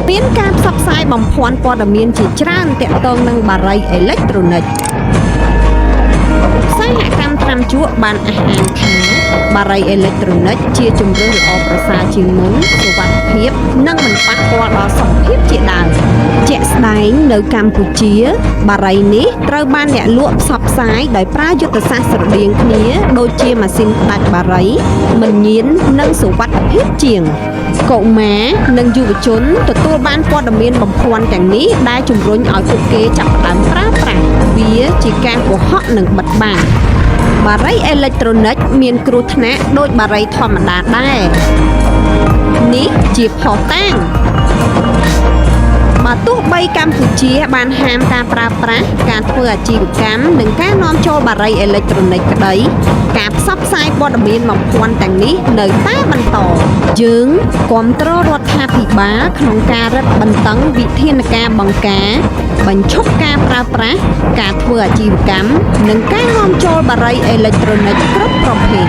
មានការផ្សព្វផ្សាយបំភាន់ព័ត៌មានជាច្រើនទាក់ទងនឹងបារីអេឡិចត្រូនិកផ្សាយកម្មថ្នាំជក់បានអះអាងថាបារីអេឡិចត្រូនិកជាជម្រើសល្អប្រសើរជាងមុនសុវត្ថិភាពនិងមិនប៉ះពាល់ដល់សុខភាពជាដើមជាក់ស្ដែងនៅកម្ពុជាបារីនេះត្រូវបានអ្នកលក់ផ្សព្វផ្សាយដោយប្រើយុទ្ធសាស្ត្រស្រដៀងគ្នាដូចជាម៉ាស៊ីនផ្ដាច់បារីមិនញៀននិងសុវត្ថិភាពជាងកុមារនិងយុវជនទទួលបានព័ត៌មានបំភាន់ទាំងនេះដែលជំរុញឲ្យពួកគេចាប់ផ្ដើមប្រើប្រាស់វាជាការកុហកនិងបិទបាំងបារីអេឡិចត្រូនិកមានគ្រោះថ្នាក់ដូចបារីធម្មតាដែរនេះជាផុសតាងបើទោះបីកម្ពុជាបានហាមការប្រើប្រាស់ការធ្វើអាជីវកម្មនិងការនាំចូលបារីអេឡិចត្រូនិកក្តីការផ្សព្វផ្សាយព័ត៌មានបំភាន់ទាំងនេះនៅតែបន្តយើងគាំទ្ររដ្ឋាភិបាលក្នុងការរឹតបន្តឹងវិធានការបង្ការបញ្ឈប់ការប្រើប្រាស់ការធ្វើអាជីវកម្មនិងការនាំចូលបារីអេឡិចត្រូនិកគ្រប់ប្រភេទ